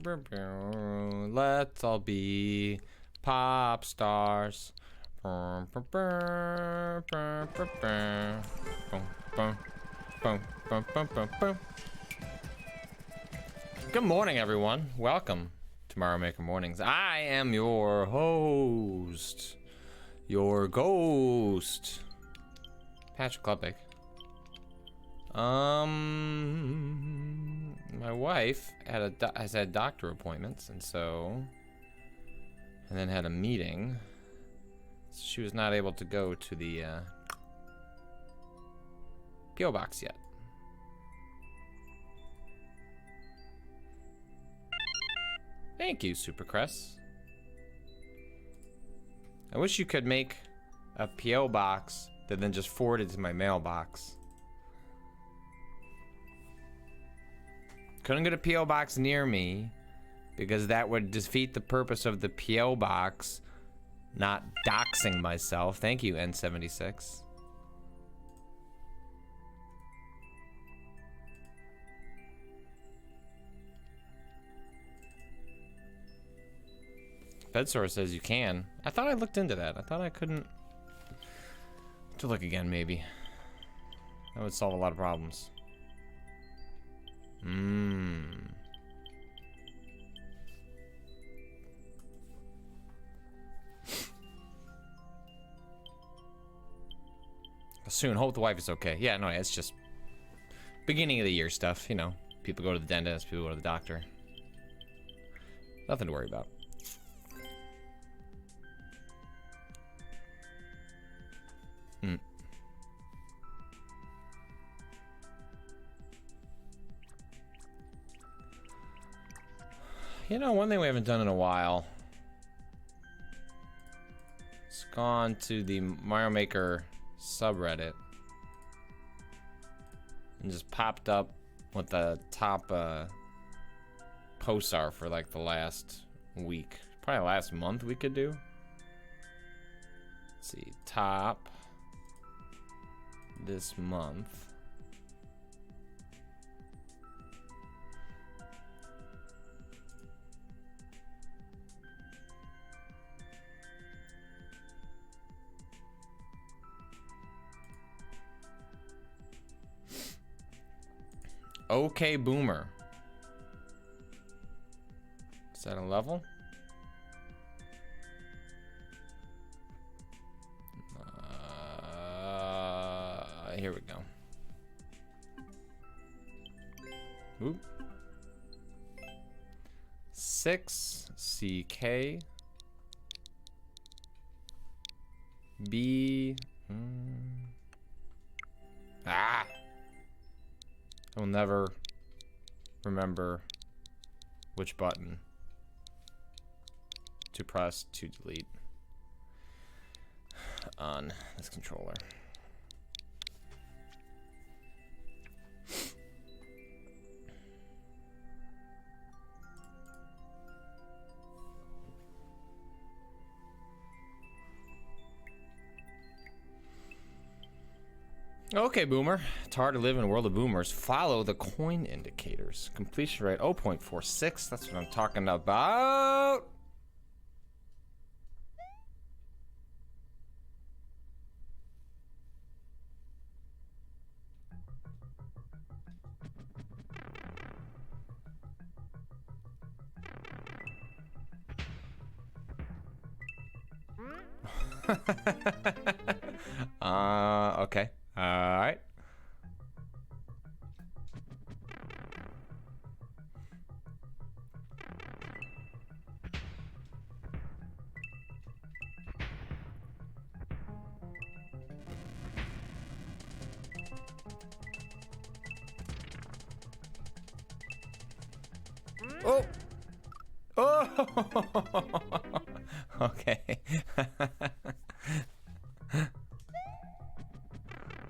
Let's all be pop stars. Good morning, everyone. Welcome to Mario Maker Mornings. I am your host, your ghost, Patrick Klepek. My wife has had doctor appointments, and then had a meeting. So she was not able to go to the P.O. box yet. Thank you, Supercrest. I wish you could make a P.O. box that then just forwarded to my mailbox. Couldn't get a P.O. box near me because that would defeat the purpose of the P.O. box, not doxing myself. Thank you, N76. FedSource says you can. I thought I looked into that. I thought I couldn't. To look again, maybe. That would solve a lot of problems. Soon. Hope the wife is okay. Yeah, no, it's just beginning of the year stuff. You know, people go to the dentist, people go to the doctor. Nothing to worry about. You know, one thing we haven't done in a while. It's gone to the Mario Maker subreddit and just popped up what the top posts are for like the last week. Probably last month we could do. Let's see, top this month. Okay, Boomer. Is that a level? Here we go. Oop. 6 CK B. Ah. I will never remember which button to press to delete on this controller. Okay, Boomer. It's hard to live in a world of boomers. Follow the coin indicators. Completion rate 0.46. That's what I'm talking about. Okay. All right. Oh. Oh. Okay.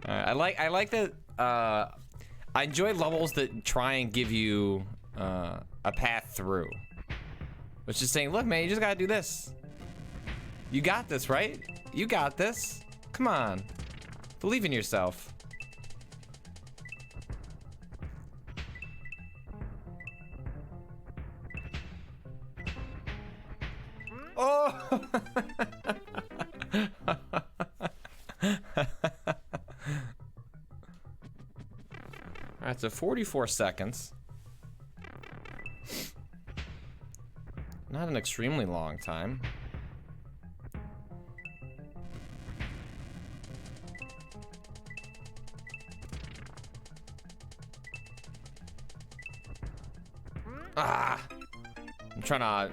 I like that. I enjoy levels that try and give you a path through, which is saying, look, man, you just gotta do this. You got this, right? You got this. Come on, believe in yourself. Oh! Alright, so 44 seconds. Not an extremely long time. Ah! I'm trying to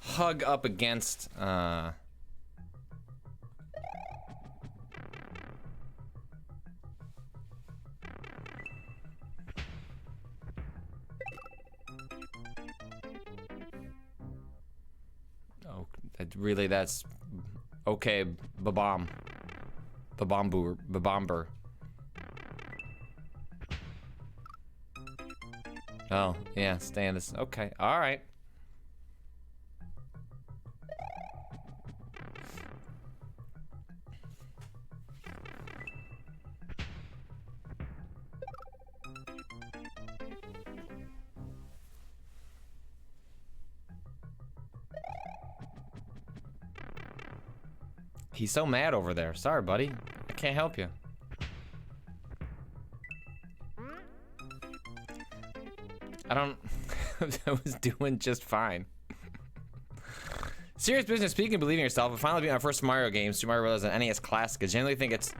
hug up against, Oh, really, that's... Okay, babam. Babomber. Oh, yeah, stay in this. Okay, alright. He's so mad over there. Sorry, buddy. I can't help you. I don't... I was doing just fine. Serious business, speaking of believing in yourself, I finally beat my first Mario game, Super Mario Bros. An NES Classic. I generally think it's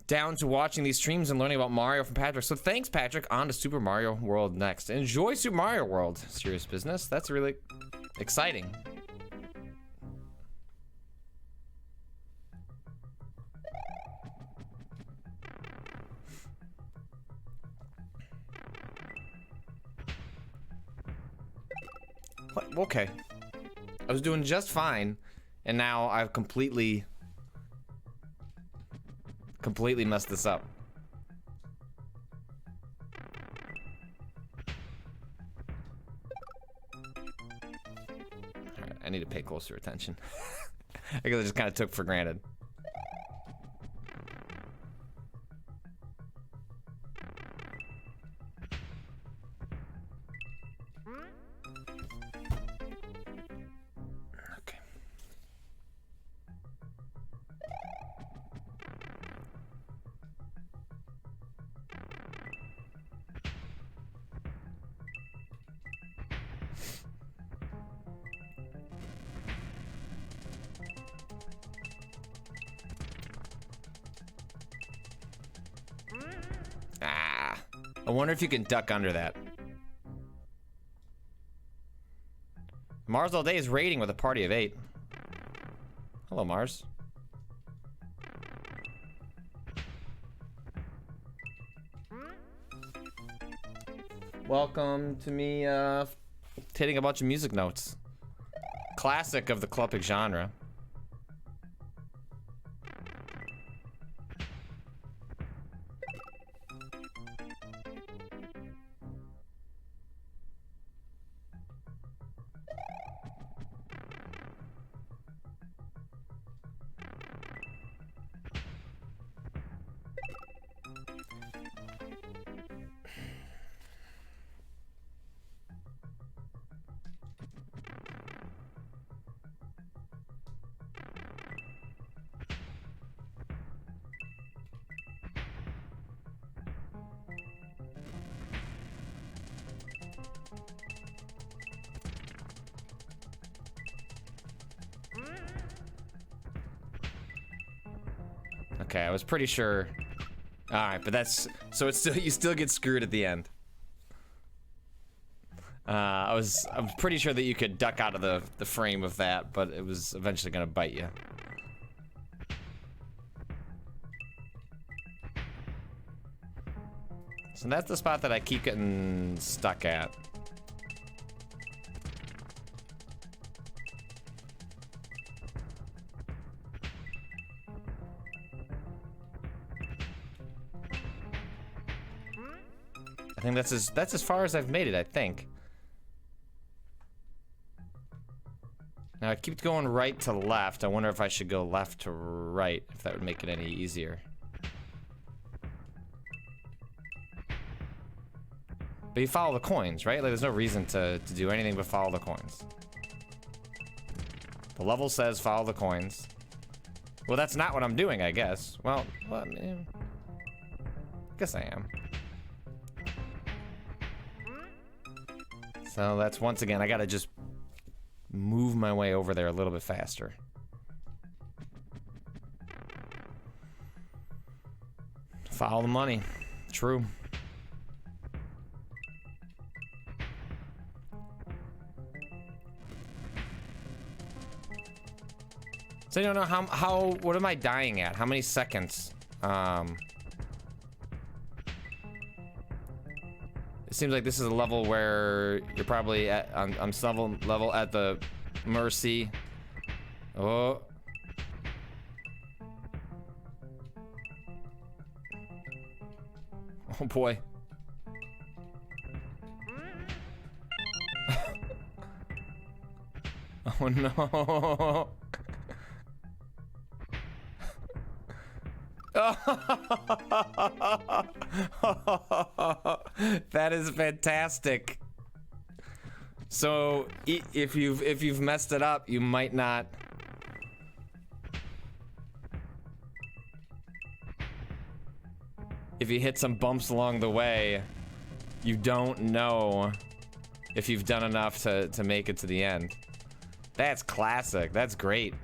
down to watching these streams and learning about Mario from Patrick. So thanks, Patrick. On to Super Mario World next. Enjoy Super Mario World, serious business. That's really exciting. What? Okay. I was doing just fine, and now I've completely messed this up. Alright, I need to pay closer attention. I guess I just kind of took for granted. I wonder if you can duck under that. Mars all day is raiding with a party of 8. Hello, Mars. Welcome to me hitting a bunch of music notes. Classic of the Klepek genre. Okay, I was pretty sure. All right, but that's so it's still you still get screwed at the end. I was pretty sure that you could duck out of the frame of that, but it was eventually gonna bite you. So that's the spot that I keep getting stuck at. I think that's as far as I've made it, I think. Now I keep going right to left. I wonder if I should go left to right, if that would make it any easier. But you follow the coins, right? Like there's no reason to do anything but follow the coins. The level says follow the coins. Well, that's not what I'm doing, I guess. Well, I guess I am. So that's, once again, I gotta just move my way over there a little bit faster. Follow the money. True. So I don't know how, what am I dying at? How many seconds? It seems like this is a level where you're probably at, on some level at the mercy. Oh. Oh boy. Oh no. That is fantastic. So if you've messed it up, you might not. If you hit some bumps along the way, you don't know if you've done enough to make it to the end. That's classic. That's great.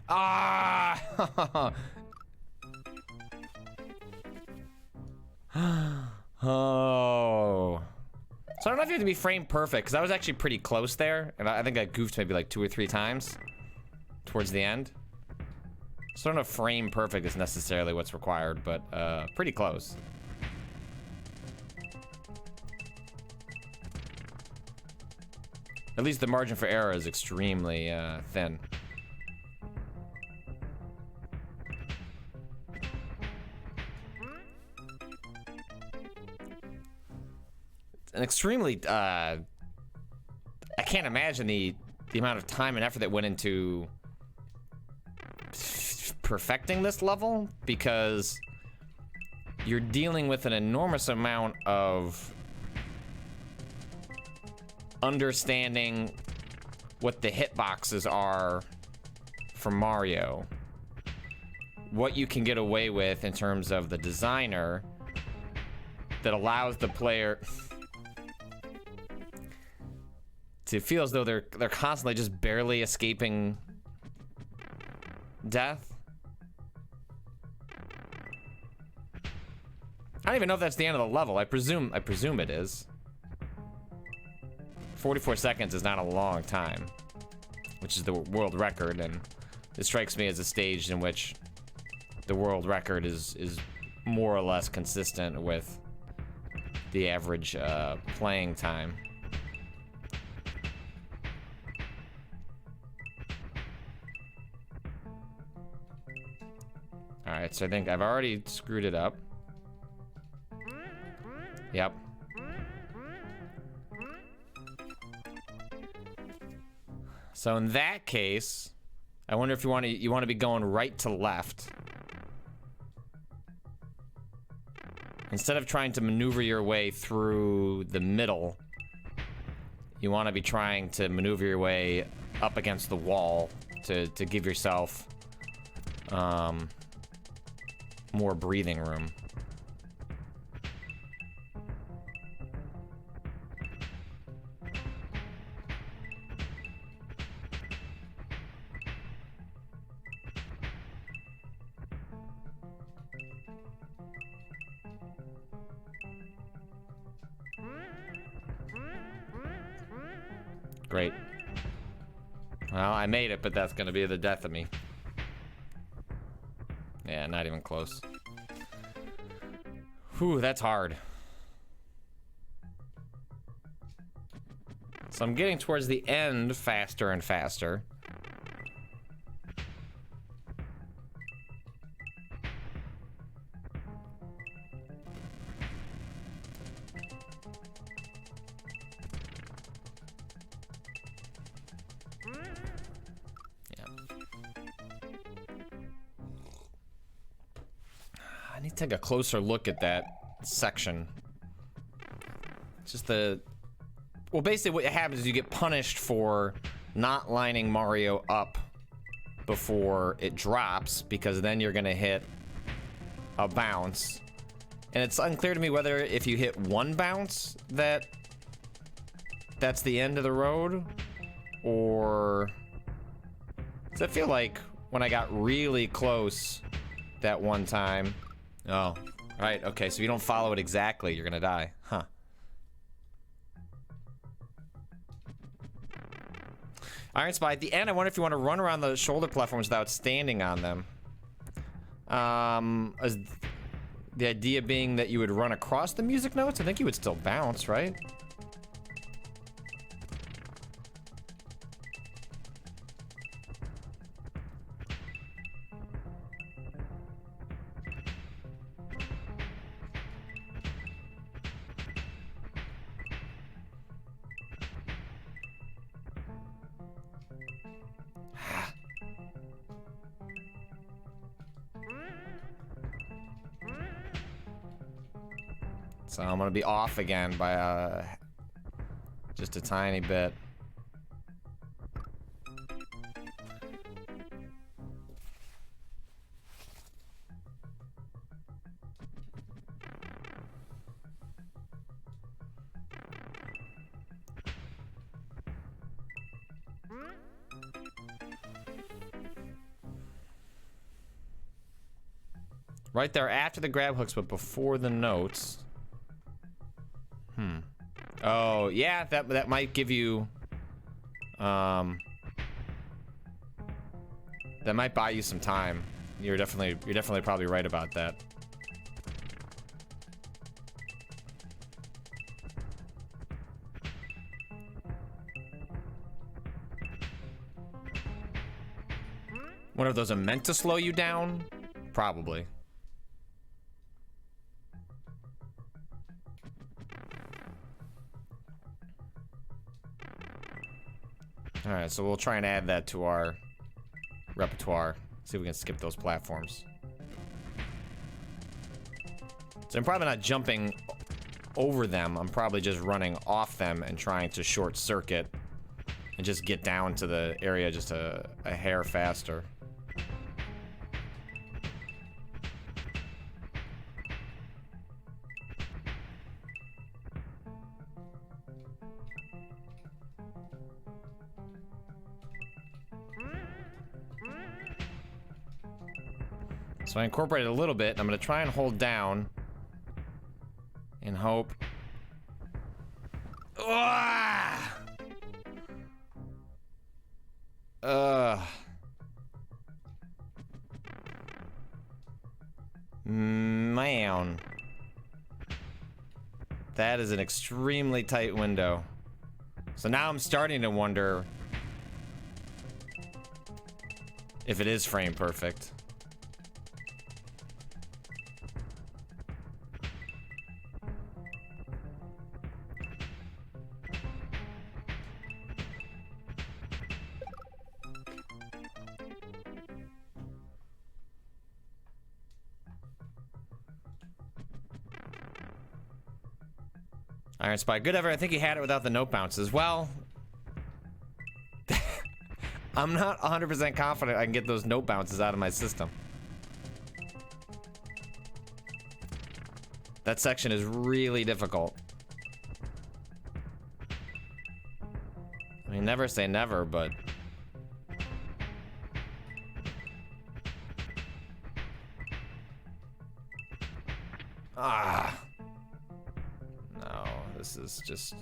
Ah! Oh. So I don't know if you have to be frame perfect, because I was actually pretty close there, and I think I goofed maybe like 2 or 3 times towards the end. So I don't know if frame perfect is necessarily what's required, but pretty close. At least the margin for error is extremely thin. An extremely I can't imagine the amount of time and effort that went into perfecting this level, because you're dealing with an enormous amount of understanding what the hitboxes are for Mario, what you can get away with in terms of the designer that allows the player to feel as though they're constantly just barely escaping death. I don't even know if that's the end of the level. I presume it is. 44 seconds is not a long time, which is the world record, and it strikes me as a stage in which the world record is more or less consistent with the average playing time. Alright, so I think I've already screwed it up. Yep. So in that case, I wonder if you want to be going right to left. Instead of trying to maneuver your way through the middle, you want to be trying to maneuver your way up against the wall to give yourself more breathing room. Great. Well, I made it, but that's gonna be the death of me. Yeah, not even close. Whew, that's hard. So I'm getting towards the end faster and faster. need to take a closer look at that section. It's just the... Well, basically what happens is you get punished for not lining Mario up before it drops, because then you're gonna hit a bounce. And it's unclear to me whether if you hit one bounce that's the end of the road, or... Does it feel like when I got really close that one time... Oh, right, okay, so if you don't follow it exactly, you're gonna die. Huh. Iron Spy, at the end, I wonder if you want to run around the shoulder platforms without standing on them. The idea being that you would run across the music notes? I think you would still bounce, right? So I'm gonna be off again by just a tiny bit. Right there after the grab hooks, but before the notes. Oh, yeah, that might give you, that might buy you some time. You're definitely probably right about that. One of those are meant to slow you down? Probably. Alright, so we'll try and add that to our repertoire. See if we can skip those platforms. So I'm probably not jumping over them. I'm probably just running off them and trying to short circuit and just get down to the area just a hair faster. So I incorporated a little bit. I'm gonna try and hold down and hope. Man. That is an extremely tight window. So now I'm starting to wonder if it is frame perfect. Iron Spy, good effort. I think he had it without the note bounces. Well, I'm not 100% confident I can get those note bounces out of my system. That section is really difficult. I mean, never say never, but... Ah. No, this is just...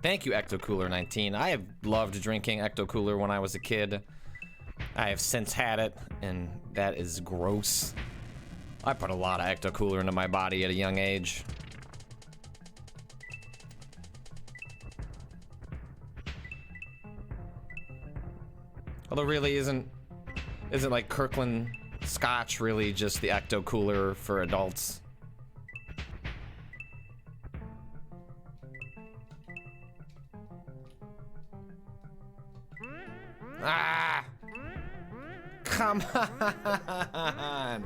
Thank you, Ecto Cooler 19. I have loved drinking Ecto Cooler when I was a kid. I have since had it, and that is gross. I put a lot of Ecto Cooler into my body at a young age. Although really isn't like Kirkland Scotch really just the Ecto Cooler for adults? Ah! Come on!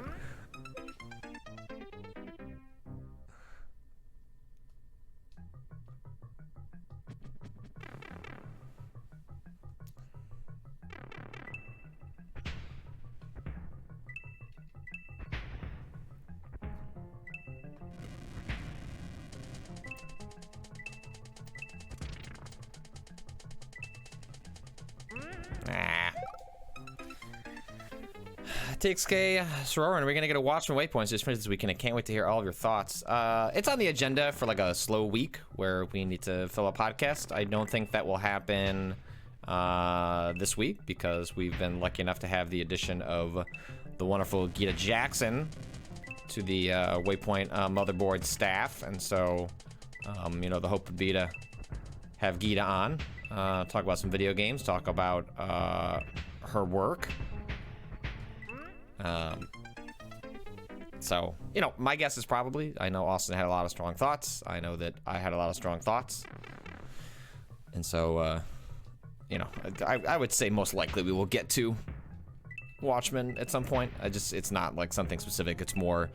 TXK, Soror, are we gonna get a watch from Waypoints just finished this weekend? I can't wait to hear all of your thoughts. It's on the agenda for like a slow week where we need to fill a podcast. I don't think that will happen this week because we've been lucky enough to have the addition of the wonderful Gita Jackson to the Waypoint motherboard staff, and so you know, the hope would be to have Gita on, talk about some video games, talk about her work. So, you know, my guess is probably, I know Austin had a lot of strong thoughts. I know that I had a lot of strong thoughts. And so, you know, I would say most likely we will get to Watchmen at some point. It's not like something specific. It's more,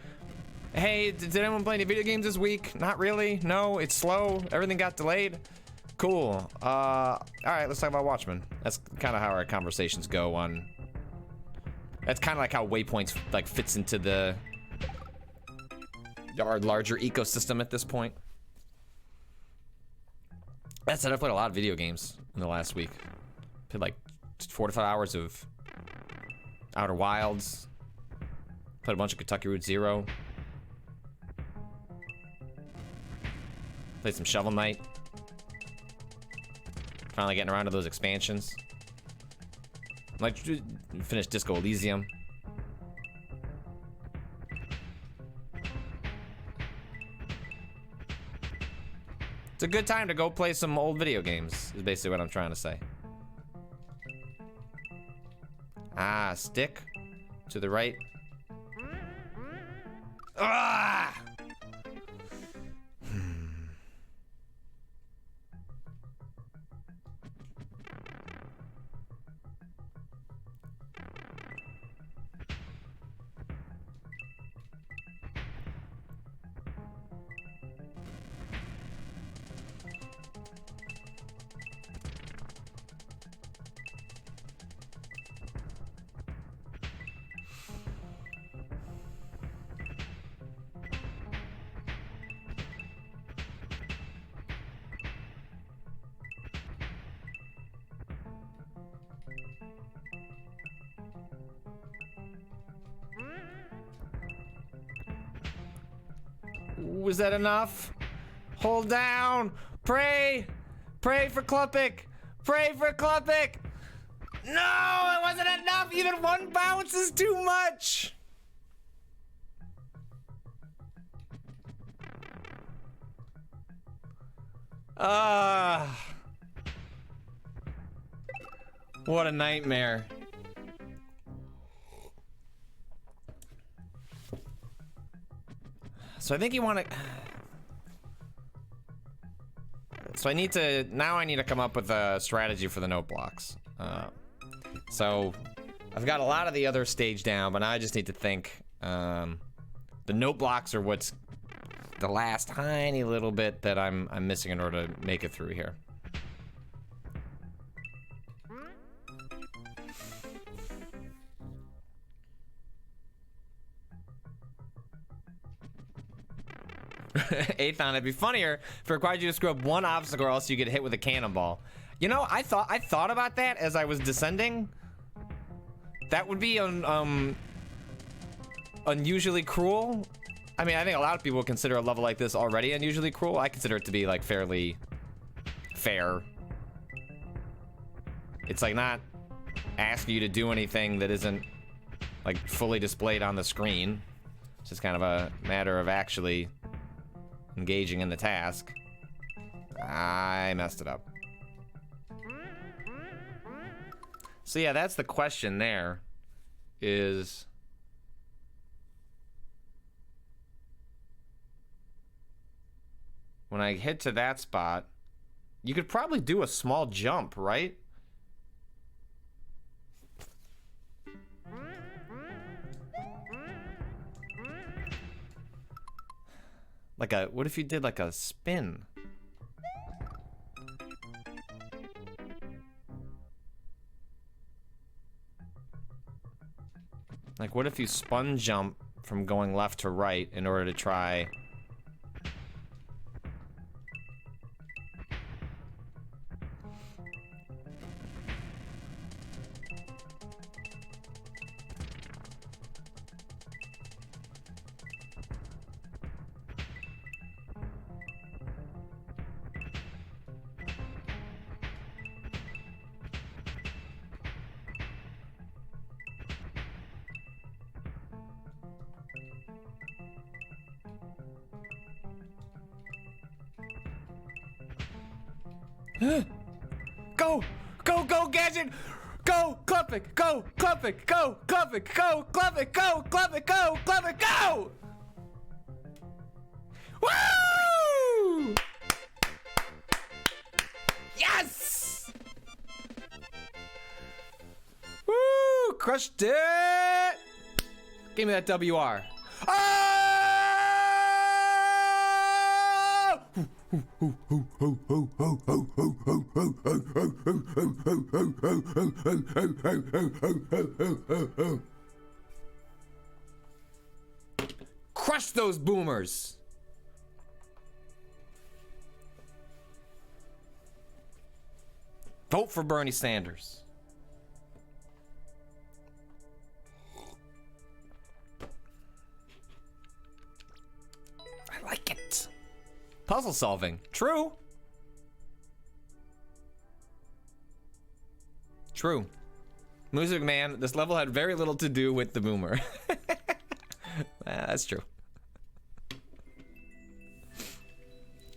hey, did anyone play any video games this week? Not really. No, it's slow. Everything got delayed. Cool. All right, let's talk about Watchmen. That's kind of how our conversations go on. That's kind of like how Waypoints like fits into our larger ecosystem at this point. That said, I've played a lot of video games in the last week. Played like 4 to 5 hours of Outer Wilds. Played a bunch of Kentucky Route Zero. Played some Shovel Knight. Finally getting around to those expansions. Like, finished Disco Elysium. It's a good time to go play some old video games, is basically what I'm trying to say. Ah, stick to the right. Ah! Was that enough? Hold down. Pray. Pray for Klepek. Pray for Klepek. No, it wasn't enough. Even one bounce is too much. What a nightmare. So I think you want to... So I need to come up with a strategy for the note blocks. So I've got a lot of the other stage down, but now I just need to think. The note blocks are what's the last tiny little bit that I'm missing in order to make it through here. Athon, it'd be funnier if it required you to screw up one obstacle or else you get hit with a cannonball. You know, I thought about that as I was descending. That would be unusually cruel. I mean, I think a lot of people consider a level like this already unusually cruel. I consider it to be like fairly fair. It's like not asking you to do anything that isn't like fully displayed on the screen. It's just kind of a matter of actually engaging in the task. I messed it up. So yeah, that's the question there, is when I hit to that spot, you could probably do a small jump, right? Like a, what if you did like a spin? Like, what if you spun jump from going left to right in order to try... Go! Go, go, Gadget! Go, Klepek! Go, Klepek! Go, Klepek! Go, Klepek! Go, Klepek! Go, Klepek! Go! Woo! Yes! Woo! Crushed it! Give me that WR. Oh! Crush those boomers. Vote for Bernie Sanders. I like it. Puzzle solving. True. True. Music Man, this level had very little to do with the boomer. That's true.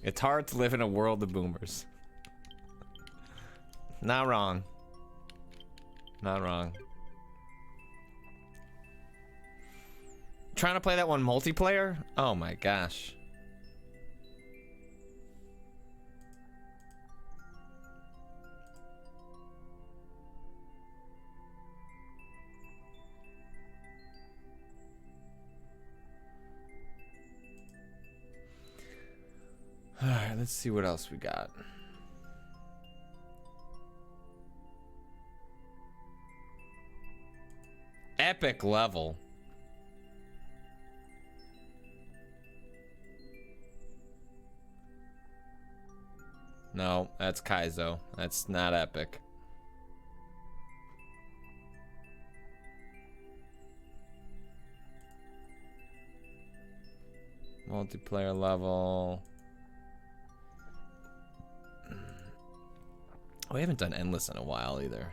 It's hard to live in a world of boomers. Not wrong. Not wrong. Trying to play that one multiplayer? Oh my gosh. Alright, let's see what else we got. Epic level. No, that's Kaizo. That's not epic. Multiplayer level. We haven't done Endless in a while either.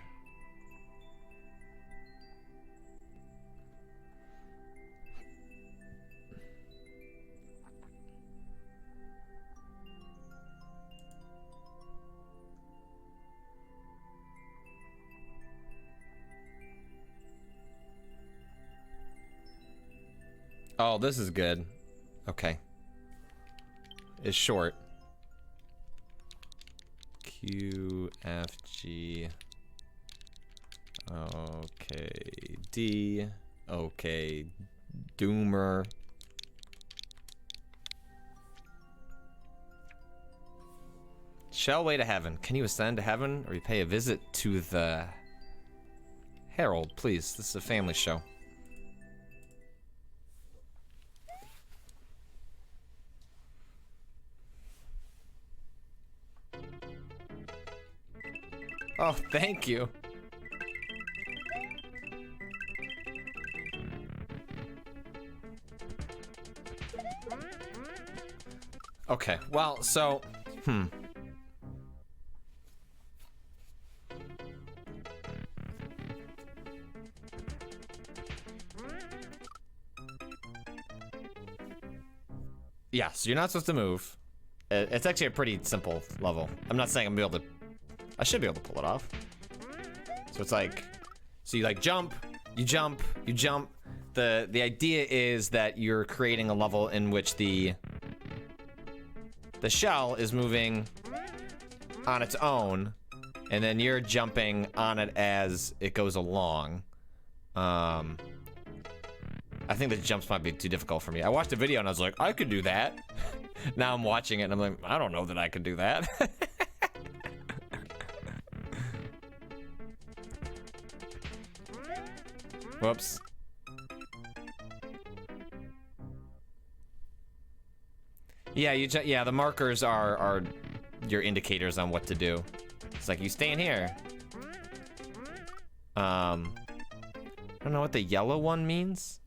Oh, this is good. Okay. It's short. Q, F, G. Okay, D. Okay, Doomer. Shall way to heaven. Can you ascend to heaven or you pay a visit to the Herald, please? This is a family show. Oh, thank you. Okay, well, so, Yeah, so you're not supposed to move. It's actually a pretty simple level. I'm not saying I'm gonna be able to... I should be able to pull it off. So it's like... So you like jump, you jump, you jump. The idea is that you're creating a level in which the shell is moving on its own, and then you're jumping on it as it goes along. I think the jumps might be too difficult for me. I watched a video and I was like, I could do that. Now I'm watching it and I'm like, I don't know that I can do that. Whoops. Yeah, yeah, the markers are your indicators on what to do. It's like, you stay in here. I don't know what the yellow one means.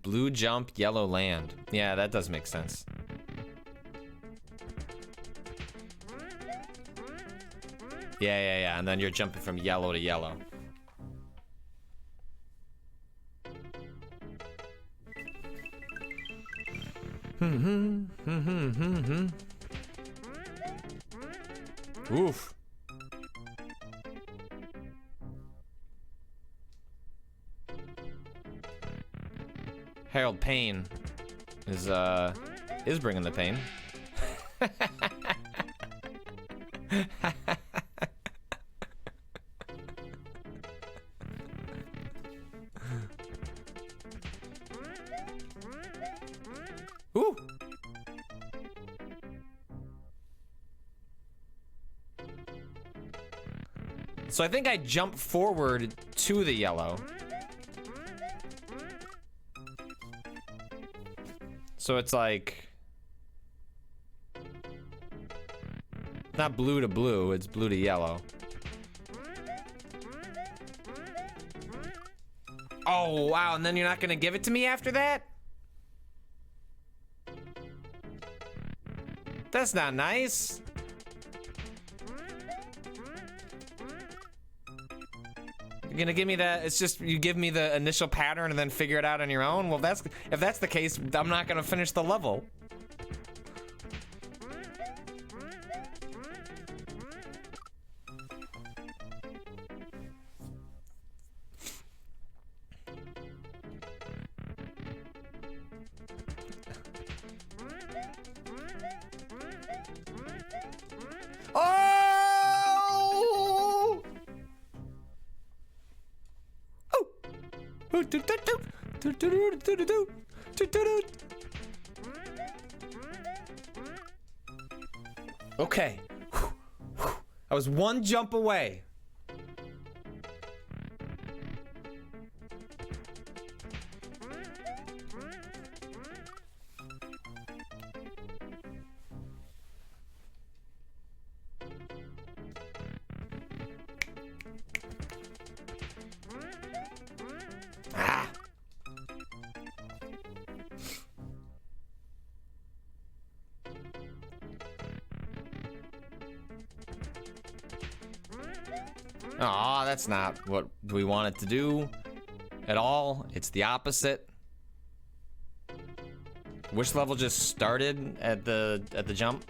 Blue jump, yellow land. Yeah, that does make sense. Yeah, and then you're jumping from yellow to yellow. Oof. Harold Payne is bringing the pain. Ooh. So I think I jump forward to the yellow. So it's like, not blue to blue, it's blue to yellow. Oh, wow, and then you're not gonna give it to me after that? That's not nice. You're gonna give me that, it's just, you give me the initial pattern and then figure it out on your own? Well, if that's the case, I'm not gonna finish the level. Okay. I was one jump away. Aw, that's not what we wanted to do at all. It's the opposite. Which level just started at the jump?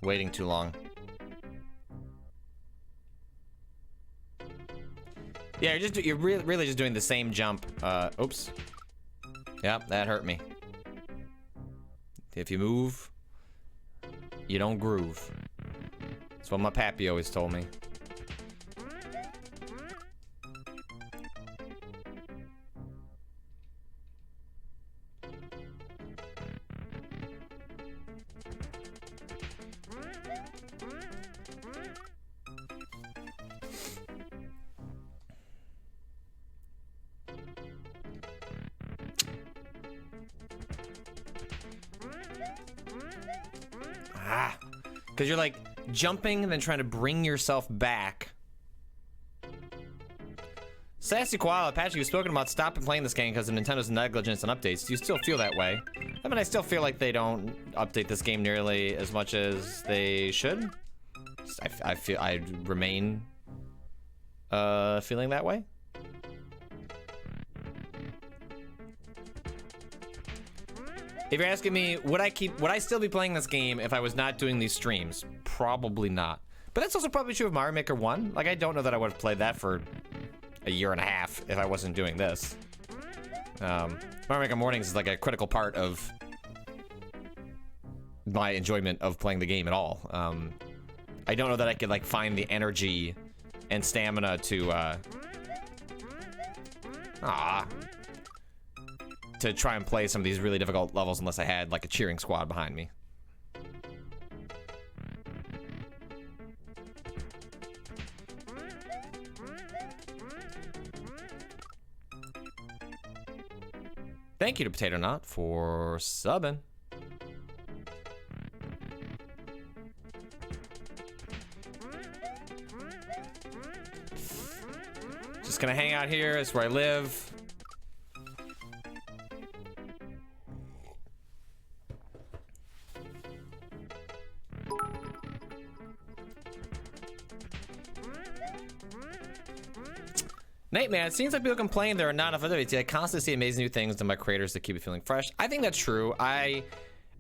Waiting too long. Yeah, you're really just doing the same jump. Oops. Yep, that hurt me. If you move, you don't groove. That's what my pappy always told me. Because you're like jumping and then trying to bring yourself back. Sassy Koala, Patrick, you've spoken about stopping playing this game because of Nintendo's negligence and updates. Do you still feel that way? I mean, I still feel like they don't update this game nearly as much as they should. I remain feeling that way. If you're asking me, would I still be playing this game if I was not doing these streams? Probably not. But that's also probably true of Mario Maker 1. Like, I don't know that I would have played that for a year and a half if I wasn't doing this. Mario Maker Mornings is like a critical part of my enjoyment of playing the game at all. I don't know that I could like find the energy and stamina to try and play some of these really difficult levels unless I had like a cheering squad behind me. Thank you to Potato Nut for subbing. Just gonna hang out here. It's where I live. Nate, man, it seems like people complain there are not enough updates. I constantly see amazing new things done by creators that keep it feeling fresh. I think that's true. I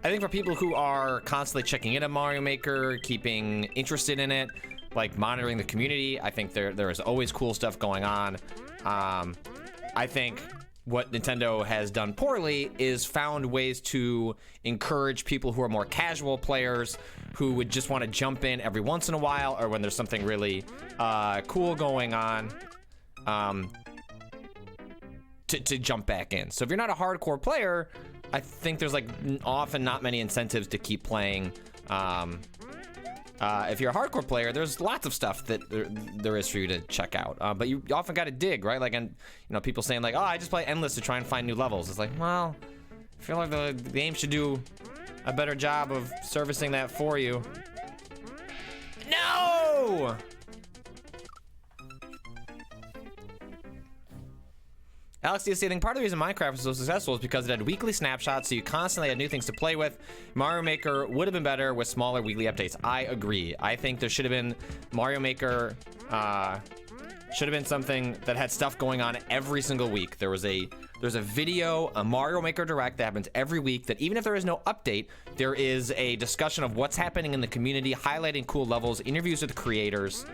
think for people who are constantly checking in on Mario Maker, keeping interested in it, like monitoring the community, I think there is always cool stuff going on. I think what Nintendo has done poorly is found ways to encourage people who are more casual players who would just want to jump in every once in a while or when there's something really cool going on. To jump back in. So if you're not a hardcore player, I think there's like often not many incentives to keep playing. If you're a hardcore player, there's lots of stuff that there is for you to check out. But you often got to dig, right? Like, and you know, people saying like, oh, I just play endless to try and find new levels. It's like, well, I feel like the game should do a better job of servicing that for you. No! Alex DSC, I think part of the reason Minecraft was so successful is because it had weekly snapshots, so you constantly had new things to play with. Mario Maker would have been better with smaller weekly updates. I agree. I think there should have been Mario Maker, should have been something that had stuff going on every single week. There's a video, a Mario Maker Direct that happens every week that even if there is no update, there is a discussion of what's happening in the community, highlighting cool levels, interviews with creators.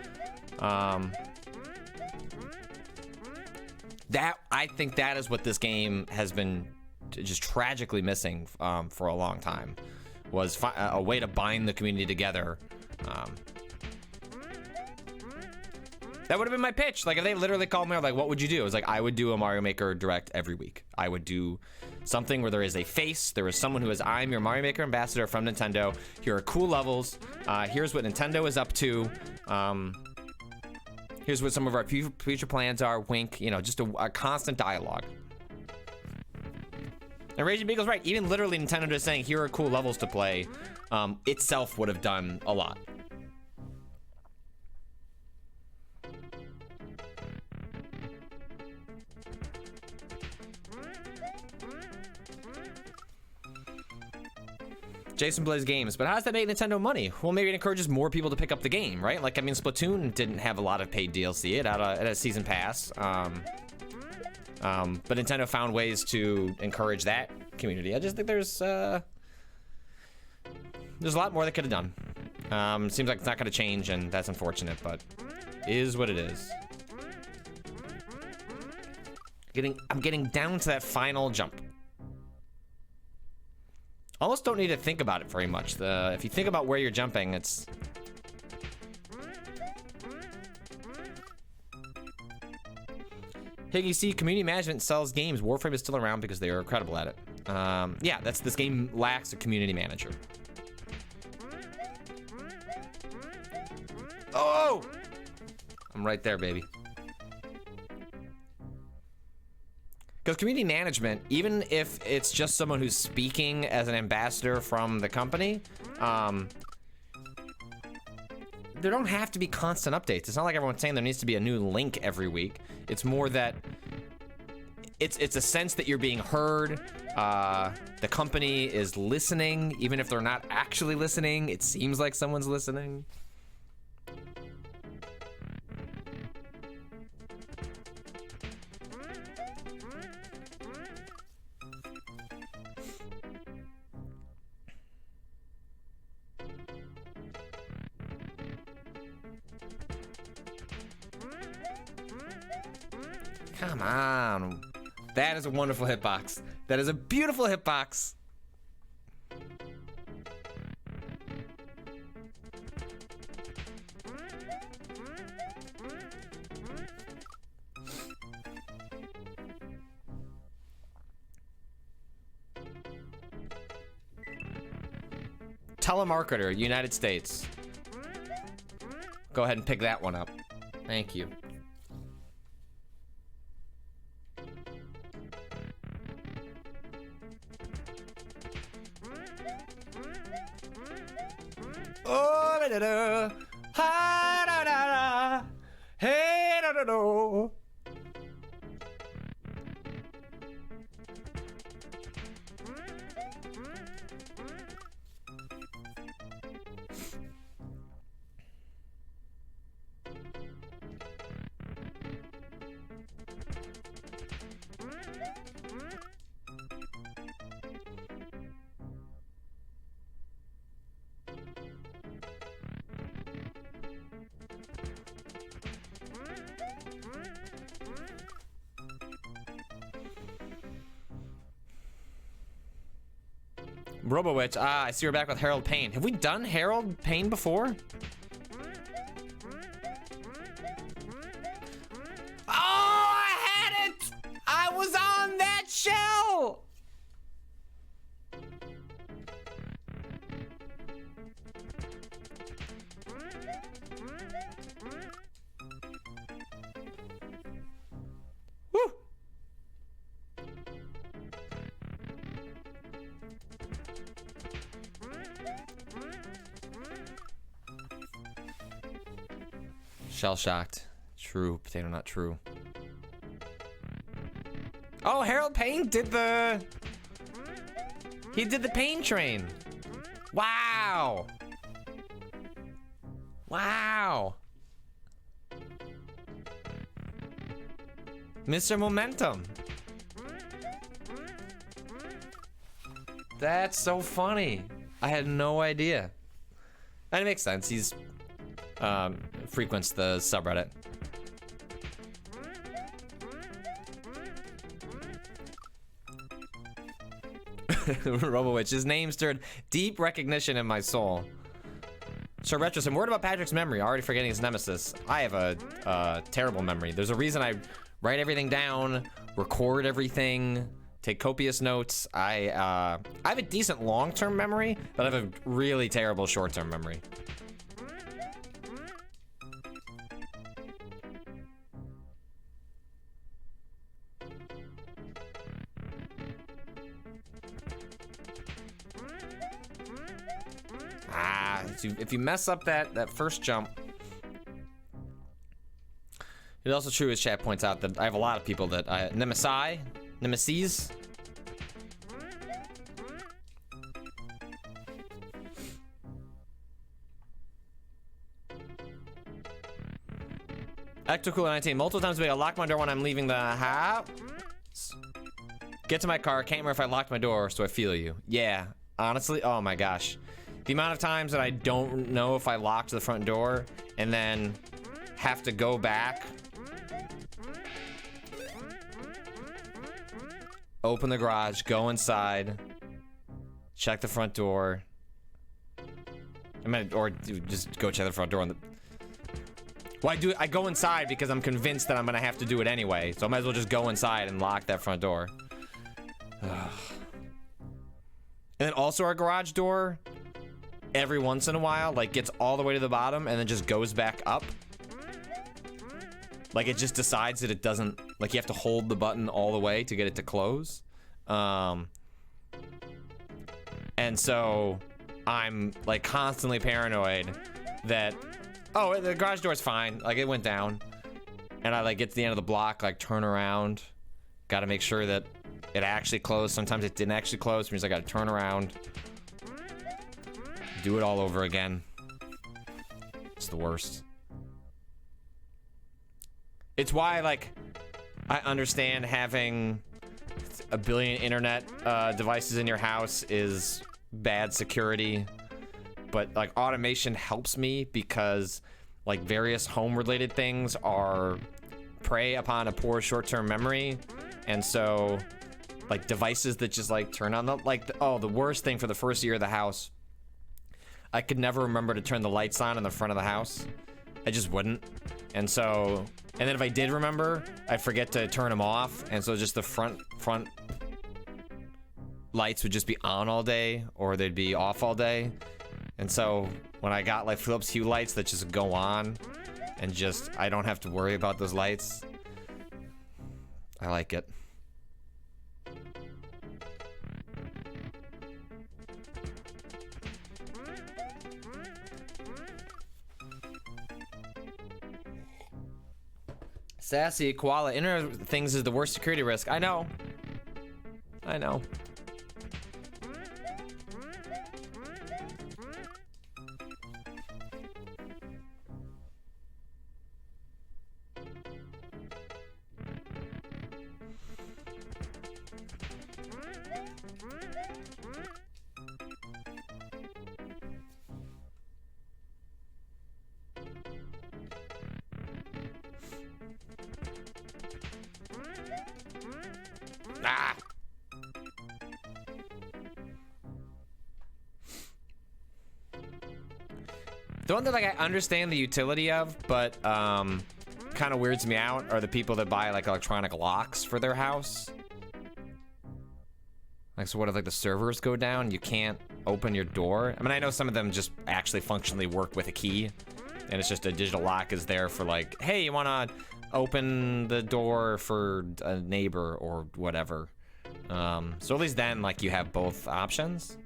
I think that is what this game has been just tragically missing for a long time, was a way to bind the community together. That would have been my pitch. Like if they literally called me, like, what would you do? It was like, I would do a Mario Maker Direct every week. I would do something where there is a face. There is someone who is, I'm your Mario Maker ambassador from Nintendo. Here are cool levels. Here's what Nintendo is up to. Here's what some of our future plans are. Wink, you know, just a constant dialogue. And Raging Beagle's right. Even literally Nintendo just saying, here are cool levels to play, itself would have done a lot. Jason plays games, but how does that make Nintendo money? Well, maybe it encourages more people to pick up the game, right? Like, I mean, Splatoon didn't have a lot of paid DLC. It had a season pass. But Nintendo found ways to encourage that community. I just think there's a lot more they could have done. Seems like it's not going to change, and that's unfortunate, but is what it is. I'm getting down to that final jump. Almost don't need to think about it very much. If you think about where you're jumping, it's... Higgy C, community management sells games. Warframe is still around because they are incredible at it. Yeah, this game lacks a community manager. Oh! I'm right there, baby. Because community management, even if it's just someone who's speaking as an ambassador from the company, there don't have to be constant updates. It's not like everyone's saying there needs to be a new link every week. It's more that it's a sense that you're being heard. The company is listening, even if they're not actually listening. It seems like someone's listening. Come on. That is a wonderful hitbox. That is a beautiful hitbox. Telemarketer, United States. Go ahead and pick that one up. Thank you. Oh, da da, ha da da da, hey da da da. Robo-Witch, I see we're back with Harold Payne. Have we done Harold Payne before? Oh, I had it! I was on that shell! Woo! Shell shocked. True. Potato not true. Oh, Harold Payne did the... He did the Pain Train. Wow. Wow. Mr. Momentum. That's so funny. I had no idea. And it makes sense. He's frequents the subreddit. Robo-Witch, his name stirred deep recognition in my soul. Sir Retro, some word about Patrick's memory, already forgetting his nemesis. I have a terrible memory. There's a reason I write everything down, record everything, take copious notes. I have a decent long-term memory, but I have a really terrible short-term memory. If you mess up that first jump. It's also true, as chat points out, that I have a lot of people that nemesis. Ectocooler19, multiple times a week I lock my door when I'm leaving the house. Get to my car, can't remember if I locked my door, so I feel you. Yeah, honestly, oh my gosh. The amount of times that I don't know if I locked the front door and then have to go back, open the garage, go inside, check the front door. Or just go check the front door. Well, I go inside because I'm convinced that I'm gonna have to do it anyway, so I might as well just go inside and lock that front door. And then also our garage door, every once in a while, like, gets all the way to the bottom and then just goes back up. Like, it just decides that it doesn't, like, you have to hold the button all the way to get it to close. And so I'm, like, constantly paranoid that Oh, the garage door's fine. Like, it went down. And I, like, get to the end of the block, like, turn around. Gotta make sure that it actually closed. Sometimes it didn't actually close, which means I gotta turn around. Do it all over again. It's the worst. It's why, like, I understand having a billion internet devices in your house is bad security. But, like, automation helps me because, like, various home-related things are prey upon a poor short-term memory. And so, like, devices that just, like, turn on the, like, oh, the worst thing for the first year of the house, I could never remember to turn the lights on in the front of the house. I just wouldn't. And so, and then if I did remember, I'd forget to turn them off. And so just the front lights would just be on all day, or they'd be off all day. And so when I got, like, Philips Hue lights that just go on and just, I don't have to worry about those lights, I like it. Sassy Koala, Internet of Things is the worst security risk. I know. I know. Ah! The one that, like, I understand the utility of, but kind of weirds me out are the people that buy, like, electronic locks for their house. Like, so what if, like, the servers go down, you can't open your door? I mean, I know some of them just actually functionally work with a key, and it's just a digital lock is there for, like, hey, you want to open the door for a neighbor or whatever. So at least then, like, you have both options.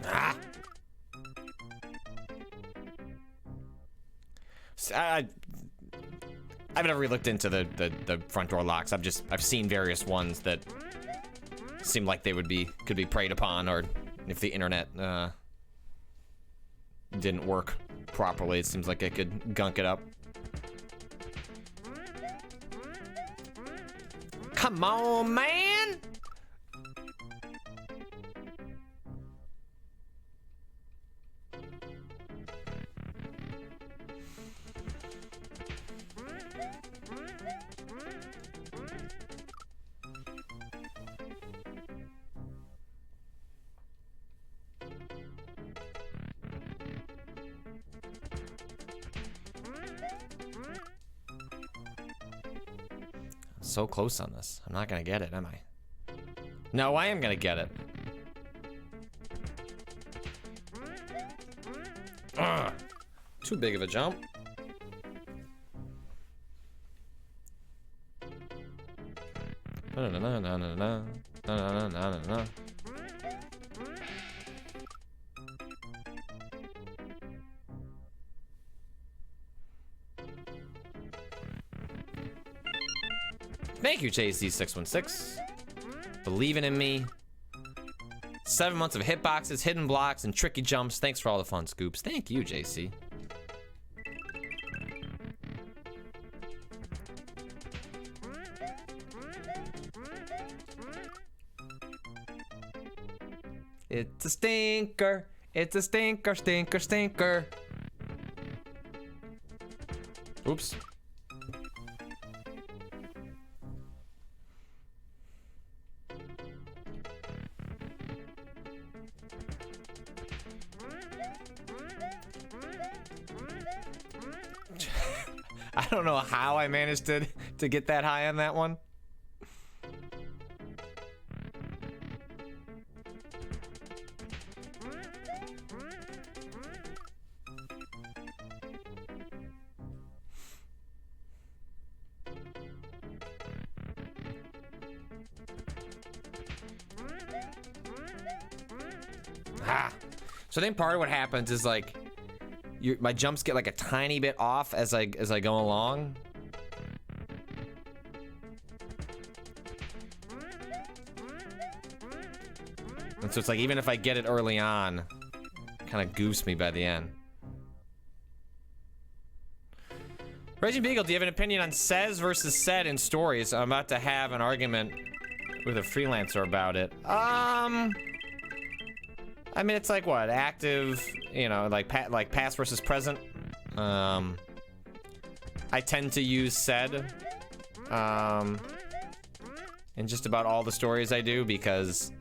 Ah! I've never really looked into the front door locks. I've seen various ones that seem like they could be preyed upon, or if the internet didn't work properly, it seems like it could gunk it up. Come on, man! So close on this. I'm not gonna get it, am I? No, I am gonna get it. Ugh. Too big of a jump. No, no, no, no, no, no, no, no, no, no, no. Thank you, JC616. Believing in me. 7 months of hitboxes, hidden blocks, and tricky jumps. Thanks for all the fun scoops. Thank you, JC. It's a stinker. It's a stinker, stinker, stinker. Oops. don't know how I managed to get that high on that one. So I think part of what happens is like my jumps get like a tiny bit off as I go along. And so it's like even if I get it early on, it kind of goofs me by the end. Raging Beagle, do you have an opinion on says versus said in stories? I'm about to have an argument with a freelancer about it. I mean, it's like what? Active, you know, like past versus present. I tend to use said in just about all the stories I do because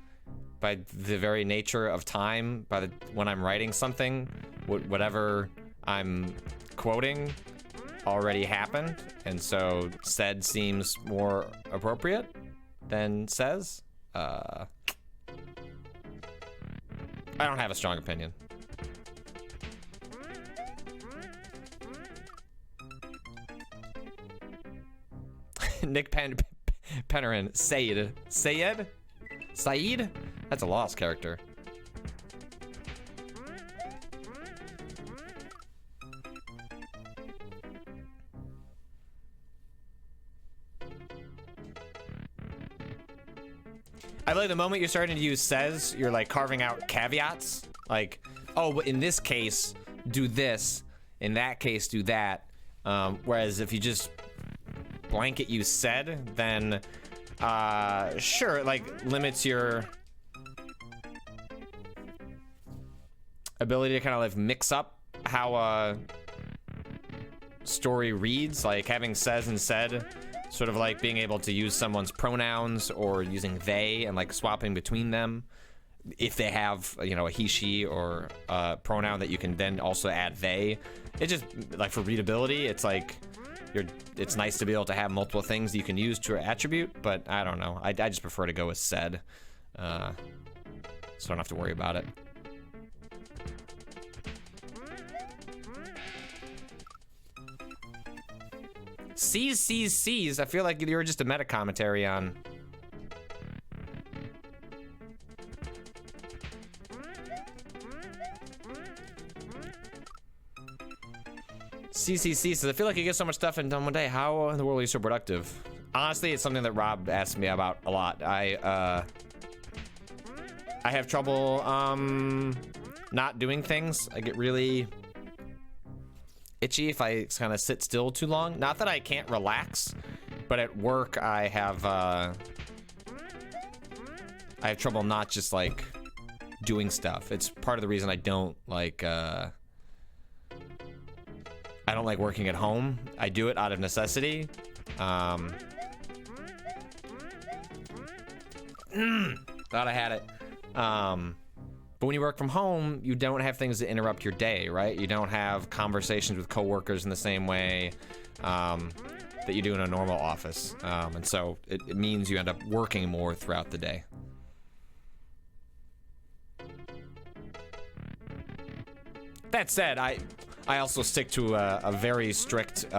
by the very nature of time, when I'm writing something, whatever I'm quoting already happened, and so said seems more appropriate than says. I don't have a strong opinion. Nick Pennerin, Sayed? Saeed? That's a lost character. I believe the moment you're starting to use says, you're like carving out caveats. Like, oh, but in this case, do this. In that case, do that. Whereas if you just blanket use said, then sure, it like limits your ability to kind of like mix up how a story reads. Like having says and said, sort of like being able to use someone's pronouns or using they and like swapping between them if they have, you know, a he, she, or a pronoun that you can then also add they. It just, like for readability, it's like it's nice to be able to have multiple things that you can use to attribute, but I don't know. I just prefer to go with said, so I don't have to worry about it. C's. I feel like you're just a meta commentary on. CCC says, I feel like you get so much stuff in done one day. How in the world are you so productive? Honestly, it's something that Rob asks me about a lot. I have trouble not doing things. I get really itchy if I kind of sit still too long. Not that I can't relax, but at work I have trouble not just like doing stuff. It's part of the reason I don't like working at home. I do it out of necessity. Thought I had it. But when you work from home, you don't have things that interrupt your day, right? You don't have conversations with coworkers in the same way that you do in a normal office. And so it means you end up working more throughout the day. That said, I also stick to a very strict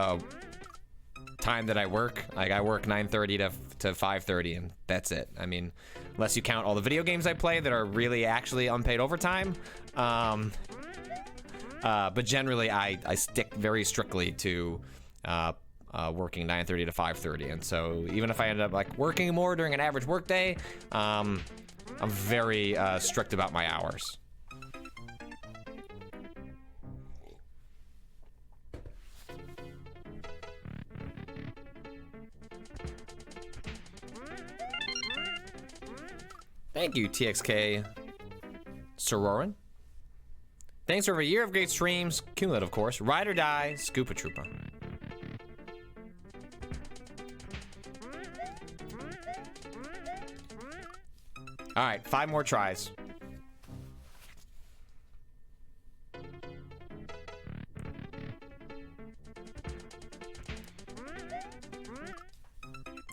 time that I work. Like I work 9:30 to 5:30, and that's it. I mean, unless you count all the video games I play that are really actually unpaid overtime. But generally, I stick very strictly to working 9:30 to 5:30, and so even if I end up like working more during an average workday, I'm very strict about my hours. Thank you, TXK Sororin. Thanks for over a year of great streams. Cumulative, of course. Ride or die, Scoopa Troopa. All right, 5 more tries.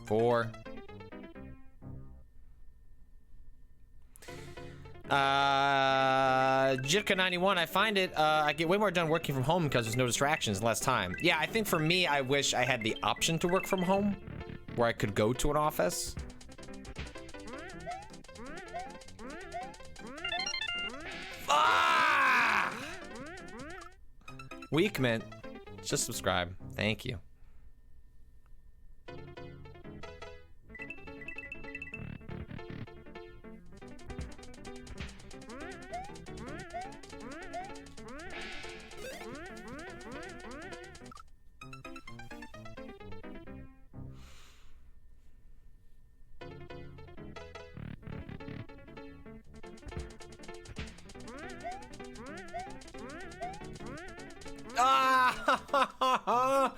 4. Jitka91, I find it, I get way more done working from home because there's no distractions, less time. Yeah, I think for me, I wish I had the option to work from home, where I could go to an office. Ah! Weak mint. Just subscribe. Thank you. Ah!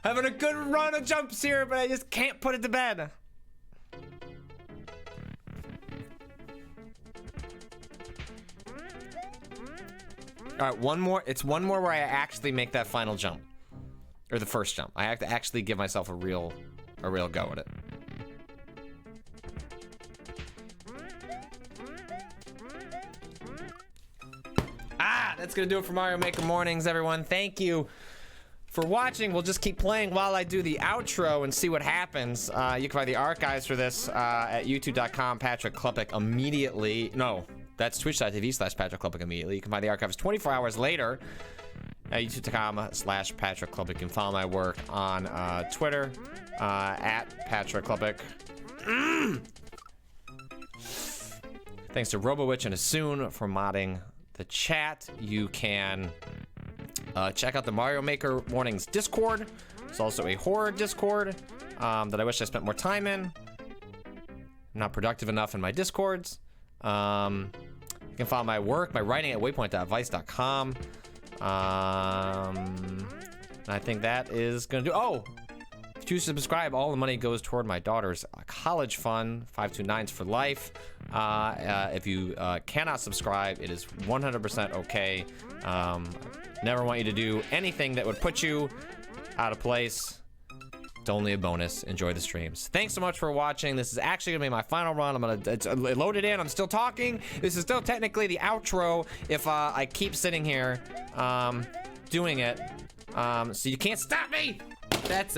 Having a good run of jumps here, but I just can't put it to bed. All right, one more. It's one more where I actually make that final jump, or the first jump. I have to actually give myself a real go at it. That's gonna do it for Mario Maker Mornings, everyone. Thank you for watching. We'll just keep playing while I do the outro and see what happens. You can find the archives for this at youtube.com Patrick Klepek immediately. No, that's twitch.tv/Patrick Klepek immediately. You can find the archives 24 hours later at youtube.com/Patrick Klepek. You can follow my work on Twitter at Patrick Klepek. Thanks to RoboWitch and Asun for modding the chat. You can check out the Mario Maker Mornings Discord. It's also a horror Discord that I wish I spent more time in. I'm not productive enough in my Discords. You can follow my work, my writing at waypoint.vice.com. And I think that is gonna do. Oh, if you choose to subscribe, all the money goes toward my daughter's college fund, 529s for life. If you cannot subscribe, it is 100% okay. Never want you to do anything that would put you out of place. It's only a bonus. Enjoy the streams. Thanks so much for watching. This is actually gonna be my final run. It's loaded in. I'm still talking. This is still technically the outro if I keep sitting here doing it. So you can't stop me. That's a